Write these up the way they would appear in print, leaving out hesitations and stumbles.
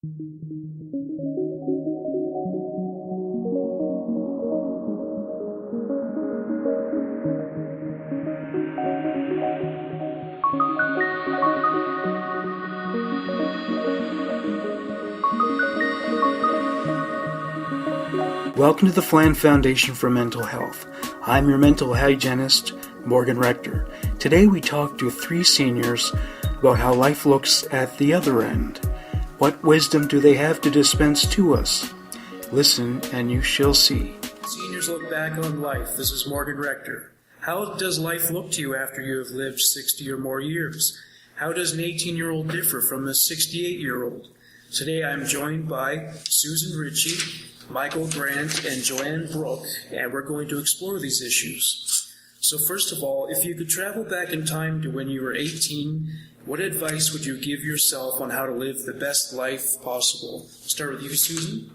Welcome to the Flan Foundation for Mental Health. I'm your mental hygienist, Morgan Rector. Today we talk to 3 seniors about how life looks at the other end. What wisdom do they have to dispense to us? Listen and you shall see. Seniors look back on life. This is Morgan Rector. How does life look to you after you have lived 60 or more years? How does an 18-year-old differ from a 68-year-old? Today I'm joined by Susan Ritchie, Michael Grant and Joanne Brook, and we're going to explore these issues. So first of all, if you could travel back in time to when you were 18, what advice would you give yourself on how to live the best life possible? Start with you, Susan.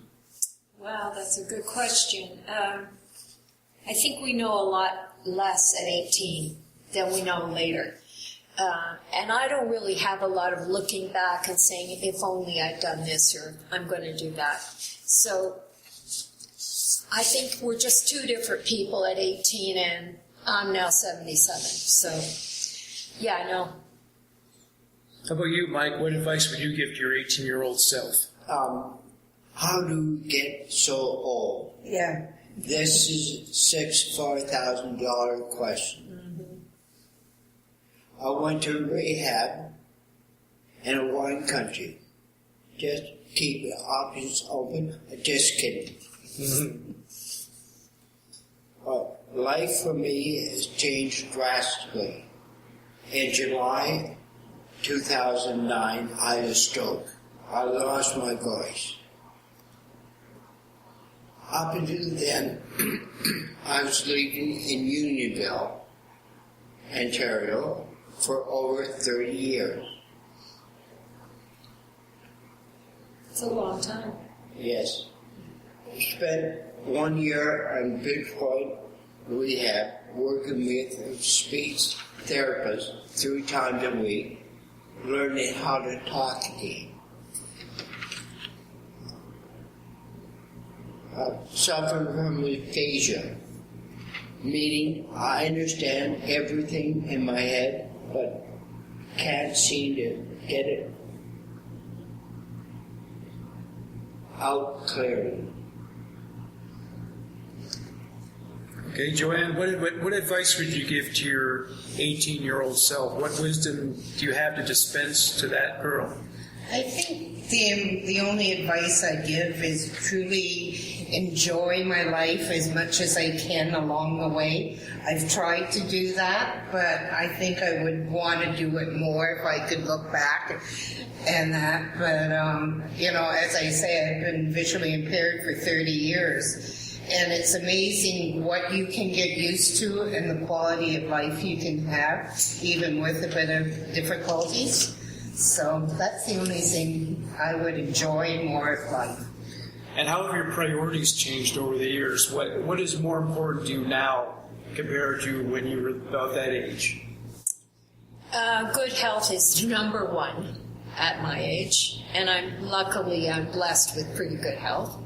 Wow, that's a good question. I think we know a lot less at 18 than we know later. And I don't really have a lot of looking back and saying, if only I'd done this or I'm going to do that. So I think we're just 2 different people at 18, and I'm now 77. So, yeah, I know. How about you, Mike? What advice would you give to your 18-year-old self? How do you get so old? Yeah. This is a $4,000 question. I went to rehab in a wine country. Just keep the options open. Just kidding. But life for me has changed drastically. In July 2009, I had a stroke. I lost my voice. Up until then, I was living in Unionville, Ontario, for over 30 years. It's a long time. Yes. Spent 1 year on Bridgepoint Rehab, working with a speech therapist 3 times a week, learning how to talk again. Suffering from aphasia, meaning I understand everything in my head, but can't seem to get it out clearly. Okay, Joanne, what advice would you give to your 18-year-old self? What wisdom do you have to dispense to that girl? I think the only advice I give is truly enjoy my life as much as I can along the way. I've tried to do that, but I think I would want to do it more if I could look back and that. But, as I say, I've been visually impaired for 30 years. And it's amazing what you can get used to and the quality of life you can have, even with a bit of difficulties. So that's the only thing I would enjoy more of life. And how have your priorities changed over the years? What is more important to you now compared to when you were about that age? Good health is number 1 at my age, and I'm blessed with pretty good health.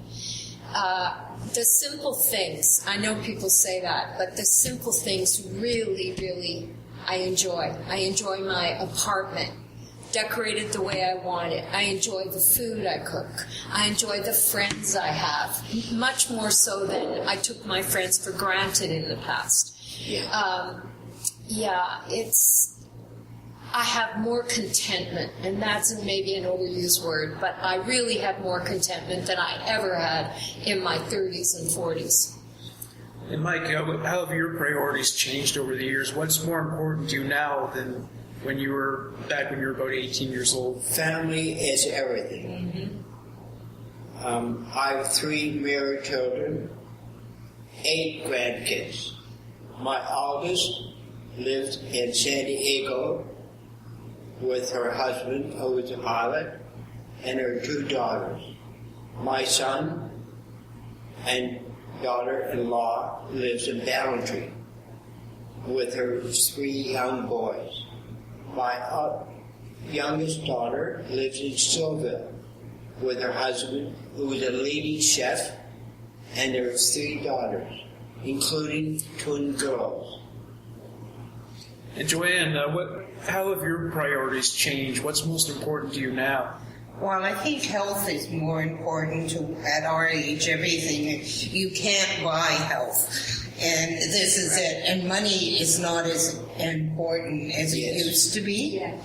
The simple things, I know people say that, but the simple things really, really I enjoy. I enjoy my apartment, decorated the way I want it. I enjoy the food I cook. I enjoy the friends I have, much more so than I took my friends for granted in the past. I have more contentment, and that's maybe an overused word, but I really have more contentment than I ever had in my 30s and 40s. And Mike, how have your priorities changed over the years? What's more important to you now than when you were about 18 years old? Family is everything. I have 3 married children, 8 grandkids. My oldest lived in San Diego with her husband, who was a pilot, and her 2 daughters. My son and daughter-in-law lives in Ballantyre with her 3 young boys. My youngest daughter lives in Stillville with her husband, who was a leading chef, and their 3 daughters, including twin girls. And Joanne, how have your priorities changed? What's most important to you now? Well, I think health is more important at our age. Everything, you can't buy health. And this is it. And money is not as important as it used to be. Yeah.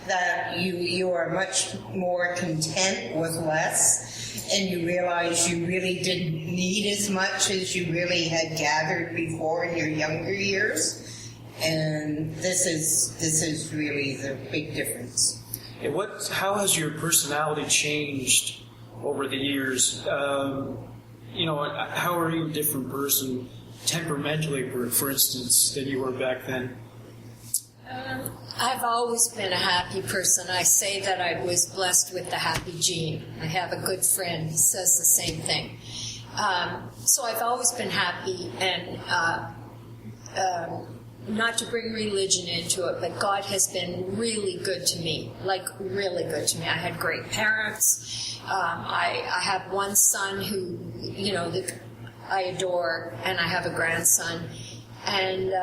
That you are much more content with less, and you realize you really didn't need as much as you really had gathered before in your younger years. And this is really the big difference. And how has your personality changed over the years? How are you a different person temperamentally, for instance, than you were back then? I've always been a happy person. I say that I was blessed with the happy gene. I have a good friend who says the same thing. So I've always been happy, and not to bring religion into it, but God has been really good to me, like really good to me. I had great parents. I have one son who, that I adore, and I have a grandson. And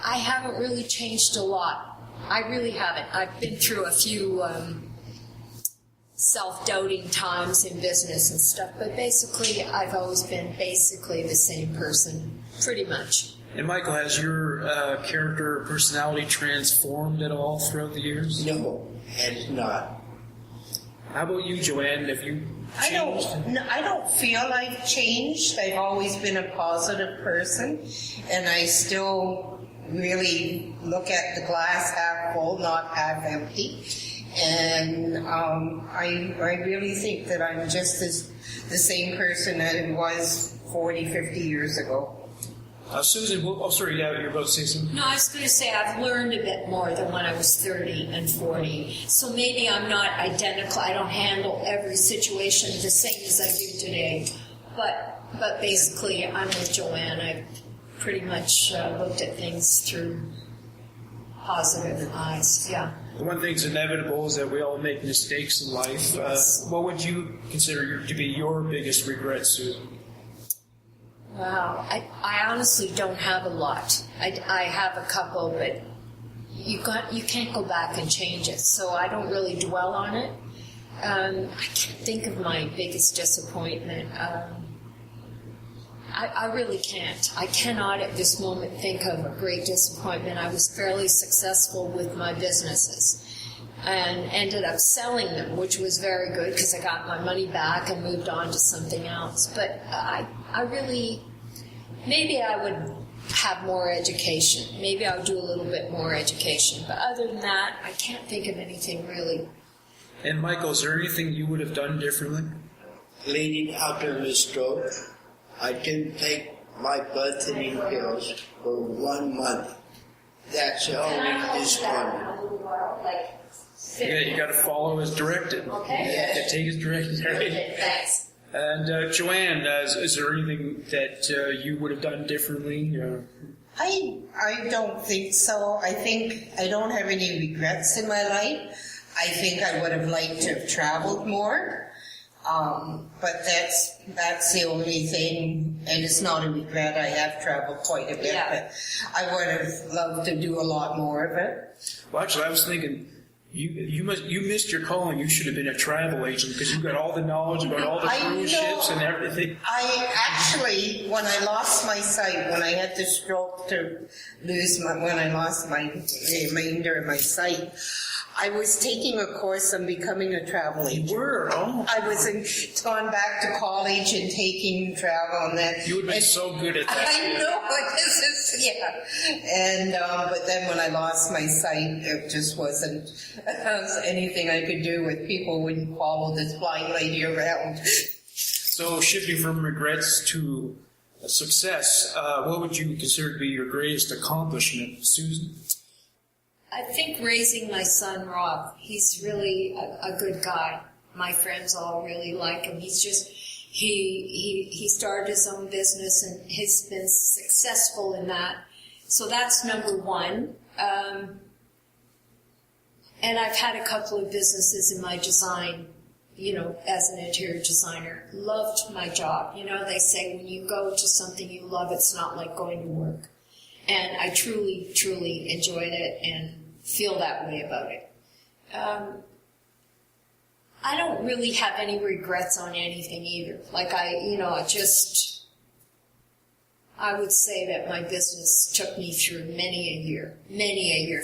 I haven't really changed a lot. I really haven't. I've been through a few self-doubting times in business and stuff, but basically I've always been basically the same person, pretty much. And Michael, has your character or personality transformed at all throughout the years? No, it has not. How about you, Joanne? Have you changed? I don't feel I've changed. I've always been a positive person, and I still really look at the glass half full, not half empty. And I really think that I'm just the same person that I was 40, 50 years ago. Susan, sorry, yeah, you're about to say something. No, I was going to say I've learned a bit more than when I was 30 and 40. So maybe I'm not identical. I don't handle every situation the same as I do today. But basically, I'm with Joanne. I've pretty much looked at things through positive eyes. Yeah. The one thing's inevitable is that we all make mistakes in life. Yes. What would you consider to be your biggest regret, Susan? Wow, I honestly don't have a lot. I have a couple, but you can't go back and change it, so I don't really dwell on it. I can't think of my biggest disappointment. I really can't. I cannot at this moment think of a great disappointment. I was fairly successful with my businesses and ended up selling them, which was very good because I got my money back and moved on to something else. But I really, maybe I would have more education. Maybe I would do a little bit more education. But other than that, I can't think of anything really. And Michael, is there anything you would have done differently? Leading up to the stroke, I didn't take my blood thinning pills for 1 month. That's the only disappointment. Yeah, you got to follow as directed. Okay. Yeah, take as directed. Right? Thanks. And Joanne, is there anything that you would have done differently? I don't think so. I think I don't have any regrets in my life. I think I would have liked to have traveled more. But that's the only thing, and it's not a regret. I have traveled quite a bit, but I would have loved to do a lot more of it. Well, actually, I was thinking you missed your calling. You should have been a travel agent because you got all the knowledge about all the cruise ships and everything. I actually, when I lost my sight, when I had the stroke when I lost my remainder of my sight, I was taking a course on becoming a travel agent. You were? Oh. I was gone back to college and taking travel and that. You would have been so good at that. I know, And, but then when I lost my sight, it just wasn't anything I could do with people wouldn't follow this blind lady around. So shifting from regrets to success, what would you consider to be your greatest accomplishment, Susan? I think raising my son, Rob, he's really a good guy. My friends all really like him. He's just, he started his own business and he's been successful in that. So that's number one. And I've had a couple of businesses in my design as an interior designer. Loved my job. They say when you go to something you love, it's not like going to work. And I truly, truly enjoyed it and feel that way about it. I don't really have any regrets on anything either. Like I would say that my business took me through many a year,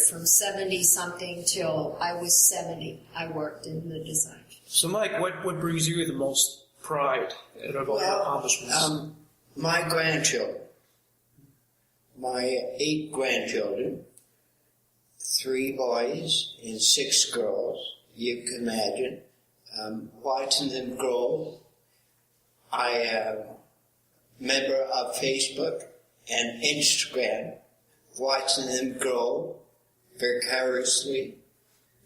from 70-something till I was 70, I worked in the design. So, Mike, what brings you the most pride out of all your accomplishments? My grandchildren. My 8 grandchildren, 3 boys and 6 girls, you can imagine. Watching them grow. I am a member of Facebook and Instagram, watching them grow vicariously.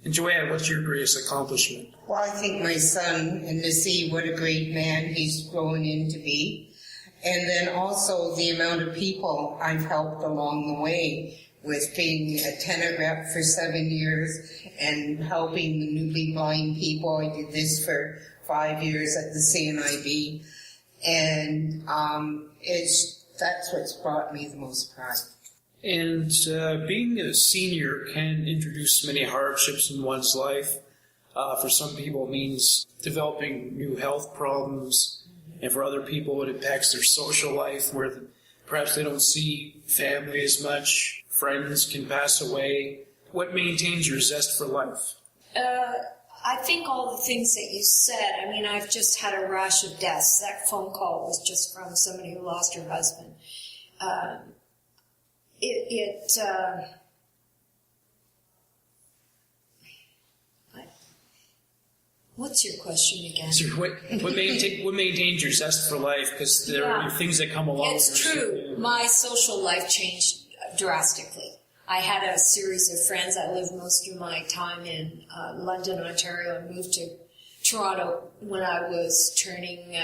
And Joanne, what's your greatest accomplishment? Well, I think my son, and to see what a great man he's grown into be. And then also the amount of people I've helped along the way, with being a tenant rep for 7 years and helping the newly blind people. I did this for 5 years at the CNIB. And that's what's brought me the most pride. And being a senior can introduce many hardships in one's life. For some people, it means developing new health problems. And for other people, it impacts their social life, where perhaps they don't see family as much. Friends can pass away. What maintains your zest for life? I think all the things that you said. I mean, I've just had a rash of deaths. That phone call was just from somebody who lost her husband. What's your question again? So what maintains your zest for life? Because there are things that come along. It's true. My social life changed drastically. I had a series of friends. I lived most of my time in London, Ontario, and moved to Toronto when I was turning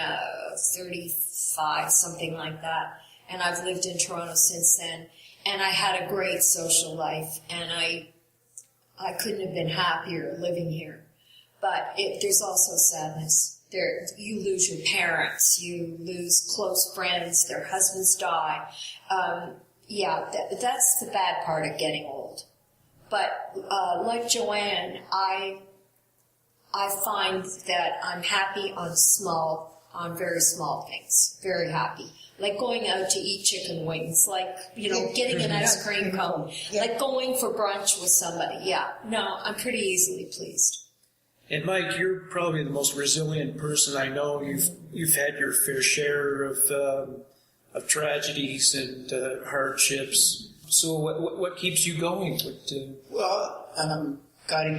35, something like that. And I've lived in Toronto since then. And I had a great social life, and I couldn't have been happier living here. But there's also sadness. You lose your parents, you lose close friends, their husbands die. That's the bad part of getting old. But like Joanne, I find that I'm happy on very small things. Very happy. Like going out to eat chicken wings, like, getting an ice cream cone, like going for brunch with somebody. Yeah, no, I'm pretty easily pleased. And Mike, you're probably the most resilient person I know. You've had your fair share of tragedies and hardships. So what keeps you going? Gotta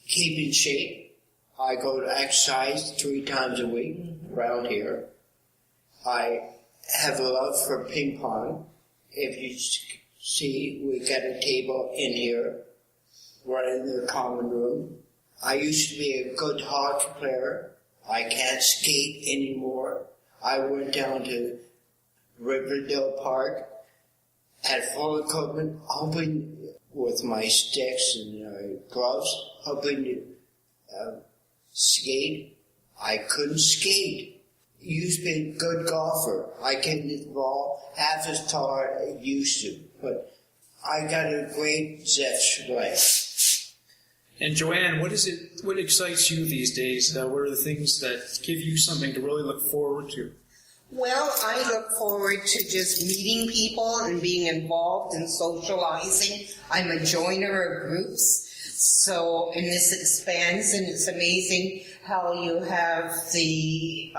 keep in shape. I go to exercise 3 times a week around here. I have a love for ping pong. If you see, we got a table in here, right in the common room. I used to be a good hockey player. I can't skate anymore. I went down to Riverdale Park, had full equipment, hoping with my sticks and gloves, hoping to skate. I couldn't skate. Used to be a good golfer. I can hit the ball half as tall as I used to, but I got a great zest for life. And Joanne, what excites you these days? What are the things that give you something to really look forward to? Well, I look forward to just meeting people and being involved in socializing. I'm a joiner of groups, and this expands, and it's amazing how you have the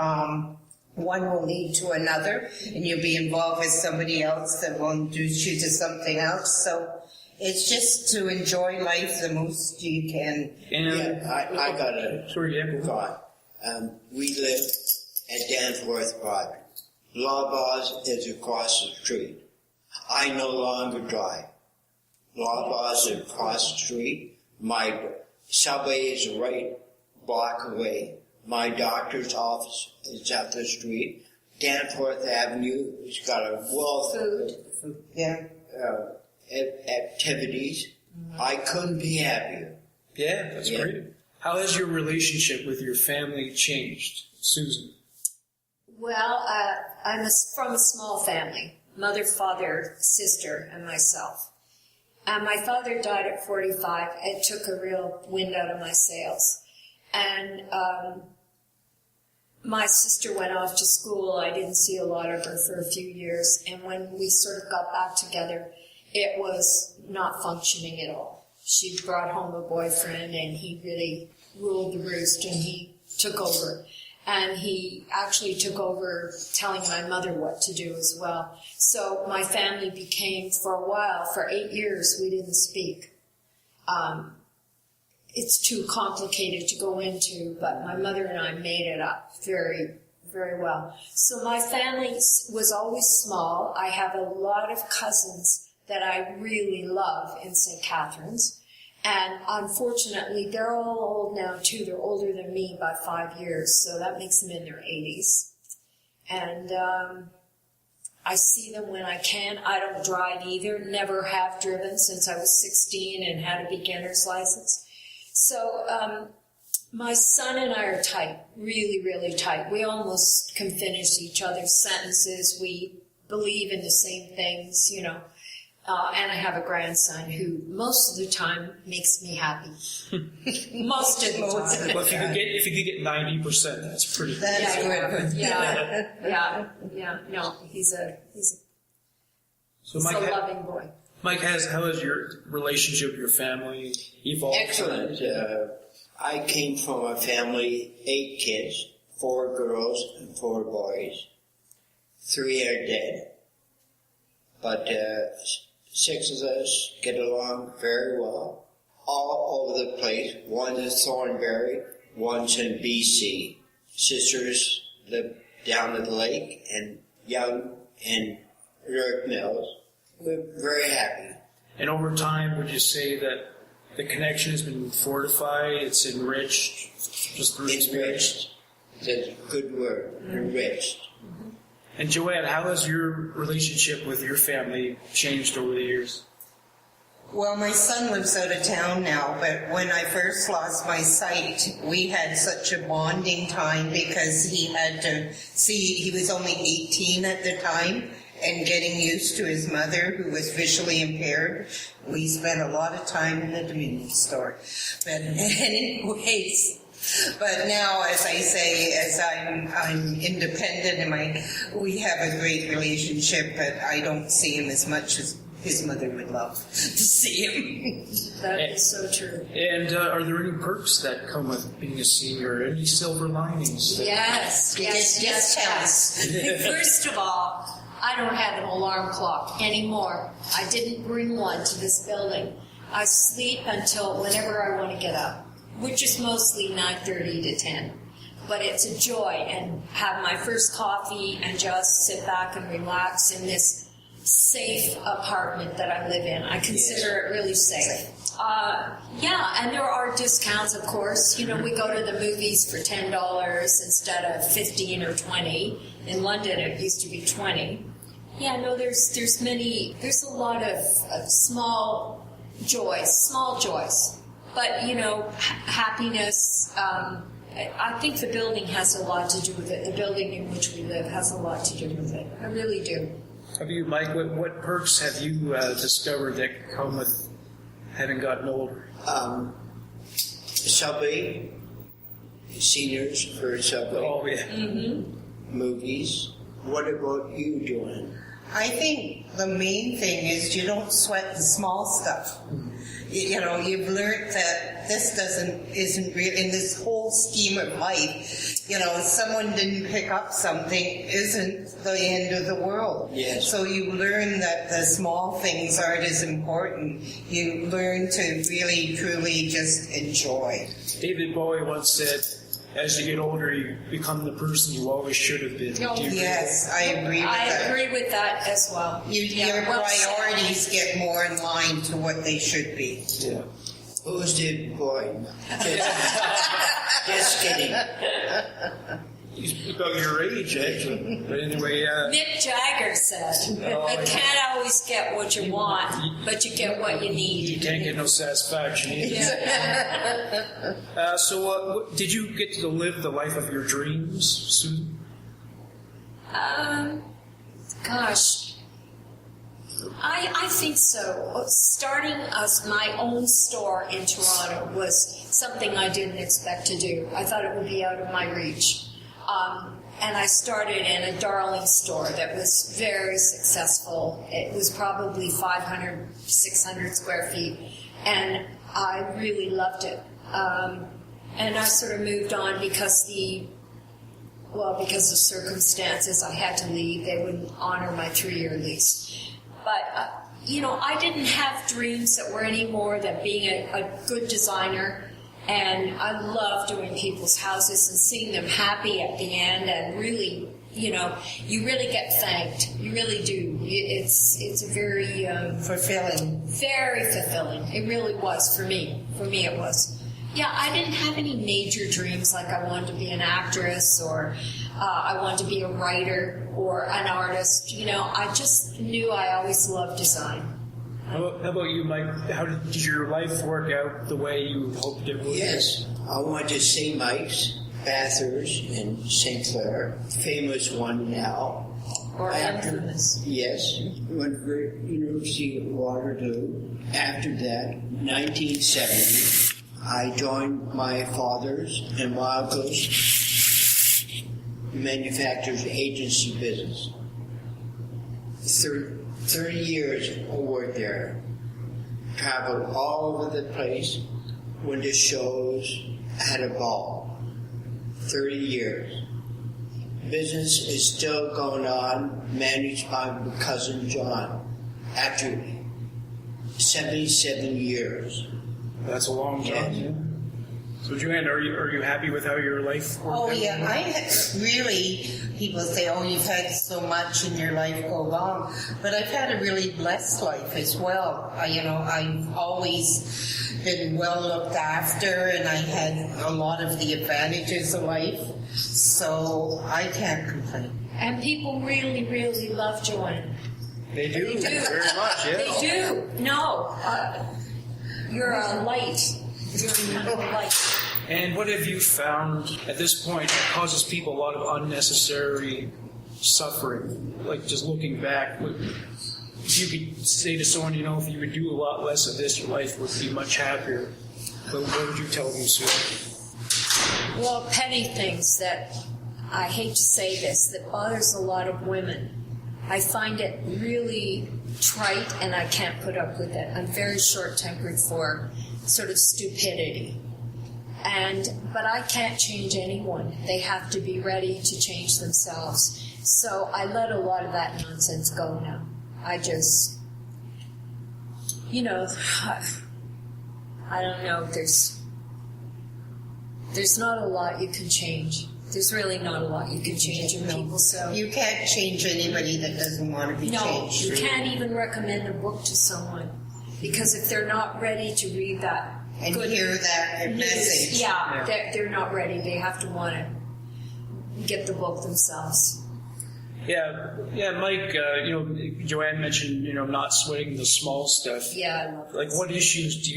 one will lead to another, and you'll be involved with somebody else that will introduce you to something else. So it's just to enjoy life the most you can. I got a thought. We live at Danforth Broad. Lawbars is across the street. I no longer drive. Lawbars is across the street. My subway is a right block away. My doctor's office is up the street. Danforth Avenue has got a wealth of activities. I couldn't be happier. Yeah, that's great. How has your relationship with your family changed, Susan? Well, I'm from a small family, mother, father, sister, and myself. My father died at 45. It took a real wind out of my sails. And my sister went off to school. I didn't see a lot of her for a few years. And when we sort of got back together, it was not functioning at all. She brought home a boyfriend, and he really ruled the roost, and he took over. And he actually took over telling my mother what to do as well. So my family became, for a while, for 8 years, we didn't speak. It's too complicated to go into, but my mother and I made it up very, very well. So my family was always small. I have a lot of cousins that I really love in St. Catharines. And unfortunately, they're all old now, too. They're older than me by 5 years, so that makes them in their 80s. And I see them when I can. I don't drive either, never have driven since I was 16 and had a beginner's license. So my son and I are tight, really, really tight. We almost can finish each other's sentences. We believe in the same things, you know. And I have a grandson who most of the time makes me happy. Most of the time. Well, if you could get 90%, that's pretty good. That's good. Yeah. No, he's a loving boy. Mike, how has your relationship with your family evolved? Excellent. I came from a family, 8 kids, 4 girls and 4 boys. 3 are dead. But 6 of us get along very well, all over the place. One's in Thornbury, one's in BC. Sisters live down at the lake, and Young in Rick Mills. We're very happy. And over time, would you say that the connection has been fortified, it's enriched, just through experience? That's a good word, enriched. And Joanne, how has your relationship with your family changed over the years? Well, my son lives out of town now, but when I first lost my sight, we had such a bonding time because he had to see, he was only 18 at the time, and getting used to his mother, who was visually impaired. We spent a lot of time in the convenience store. But anyways, but now, as I say, as I'm independent and we have a great relationship, but I don't see him as much as his mother would love to see him. That is so true. And are there any perks that come with being a senior? Any silver linings? Yes. First of all, I don't have an alarm clock anymore. I didn't bring one to this building. I sleep until whenever I want to get up, which is mostly 9:30 to 10. But it's a joy, and have my first coffee and just sit back and relax in this safe apartment that I live in. I consider it really safe. And there are discounts, of course. You know, we go to the movies for $10 instead of 15 or 20. In London, it used to be 20. Yeah, no, there's a lot of small joys. But, you know, happiness, I think the building has a lot to do with it. The building in which we live has a lot to do with it. I really do. Have you, Mike, what perks have you discovered that come with having gotten older? Subway, seniors for Subway. Oh, yeah. Mm-hmm. Movies. What about you, Joanne? I think the main thing is you don't sweat the small stuff. You know, you've learned that this isn't real in this whole scheme of life. You know, someone didn't pick up something isn't the end of the world. Yes. So you learn that the small things aren't as important. You learn to really, truly just enjoy. David Bowie once said, as you get older, you become the person you always should have been. Oh, yes, I agree with that. I agree with that as well. Your priorities get more in line to what they should be. Yeah. Who's David Bowie? Just kidding. He's about your age, actually. But anyway, Mick Jagger said, "You can't always get what you want, but you get what you need." You can't get no satisfaction either. So, did you get to live the life of your dreams, Susan? Gosh, I think so. Starting my own store in Toronto was something I didn't expect to do. I thought it would be out of my reach. And I started in a darling store that was very successful. It was probably 500, 600 square feet, and I really loved it. And I sort of moved on because of circumstances, I had to leave. They wouldn't honor my 3-year lease. But, I didn't have dreams that were any more than being a good designer. And I love doing people's houses and seeing them happy at the end. And really, you really get thanked. You really do. It's a very... fulfilling. Very fulfilling. It really was for me. For me it was. Yeah, I didn't have any major dreams like I wanted to be an actress or I wanted to be a writer or an artist. I just knew I always loved design. How about you, Mike? How did your life work out the way you hoped it would? Yes, I went to St. Mike's, Bathurst, in St. Clair, famous one now. Or infamous. Yes, went to the University of Waterloo. After that, 1970. I joined my father's and Wild Coast Manufacturers Agency business. 30 years I worked there. Traveled all over the place, went to shows, had a ball. 30 years. Business is still going on, managed by my cousin John, after 77 years. That's a long time. Yeah. So, Joanne, are you happy with how your life worked? Oh, yeah. People say, you've had so much in your life go wrong. But I've had a really blessed life as well. I've always been well looked after, and I had a lot of the advantages of life. So I can't complain. And people really, really love Joanne. They do. Very much, yeah. They do. No. You're a light. You're a light. And what have you found at this point that causes people a lot of unnecessary suffering? Like, just looking back, if you could say to someone, if you would do a lot less of this, your life would be much happier. But what would you tell them, Sue? Well, petty things that, I hate to say this, that bothers a lot of women. I find it really trite, and I can't put up with it. I'm very short-tempered for sort of stupidity. But I can't change anyone. They have to be ready to change themselves. So I let a lot of that nonsense go now. I just, I don't know. There's not a lot you can change. There's really not a lot you can change in people. So you can't change anybody that doesn't want to be changed. No, you can't even recommend a book to someone because if they're not ready to read that and hear that message, they're not ready. They have to want to get the book themselves. Yeah, Mike. Joanne mentioned not sweating the small stuff. Yeah, I love like what issues do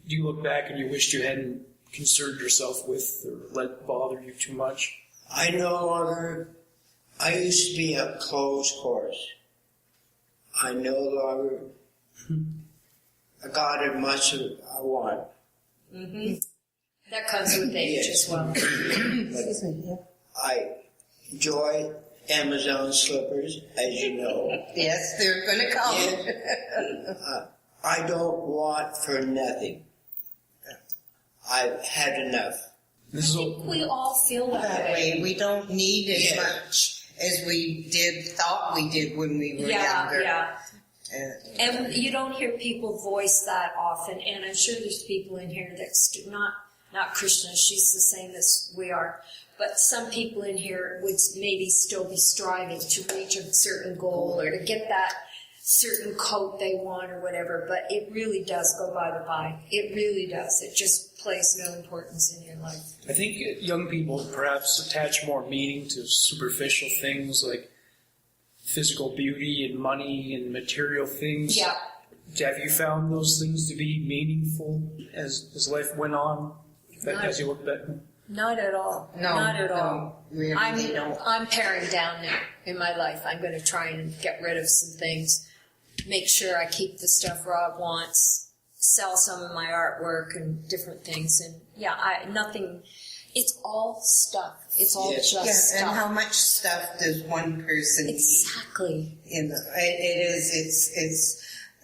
you look back and you wished you hadn't concerned yourself with or let bother you too much? I used to be a closed horse. I no longer got as much as I want. Mm-hmm. That comes with age as well. Excuse me. Yeah. I enjoy Amazon slippers, as you know. Yes, they're going to come. I don't want for nothing. I've had enough. I think we all feel that way. We don't need as much as we thought we did when we were younger. Yeah. And you don't hear people voice that often. And I'm sure there's people in here that's not Krishna. She's the same as we are. But some people in here would maybe still be striving to reach a certain goal or to get that certain coat they want or whatever, but it really does go by the by. It really does. It just plays no importance in your life. I think young people perhaps attach more meaning to superficial things like physical beauty and money and material things. Yeah. Have you found those things to be meaningful as life went on, as you look back? Not at all. No, Not at no, all. really they don't. I'm paring down now in my life. I'm going to try and get rid of some things, make sure I keep the stuff Rob wants, sell some of my artwork and different things. And nothing. It's all stuff. It's all just stuff. And how much stuff does one person need? Exactly.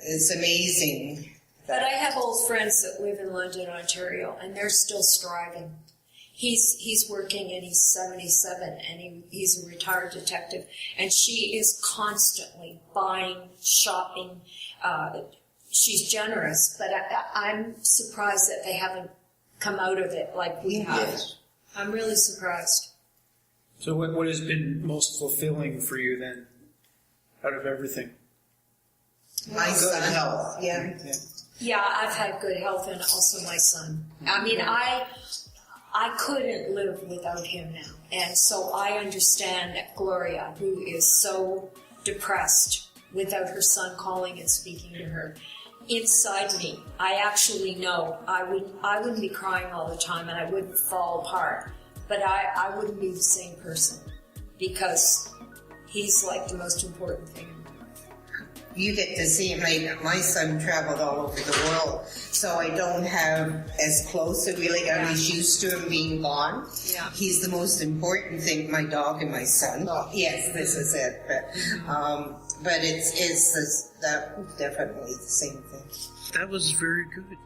It's amazing. But I have old friends that live in London, Ontario, and they're still striving. He's working and he's 77 and he's a retired detective, and she is constantly buying, shopping. She's generous, but I'm surprised that they haven't come out of it like we have. Yes. I'm really surprised. So what has been most fulfilling for you then, out of everything? My Good son. health. Yeah. Yeah, I've had good health, and also my son. I mean, I couldn't live without him now. And so I understand that Gloria, who is so depressed without her son calling and speaking to her, inside me, I actually know I wouldn't be crying all the time and I wouldn't fall apart, but I wouldn't be the same person, because he's like the most important thing. You get to see him. My son traveled all over the world, so I don't have as close a really. I was used to him being gone. Yeah. He's the most important thing, my dog and my son. Oh, yes, this is it. But it's that definitely the same thing. That was very good.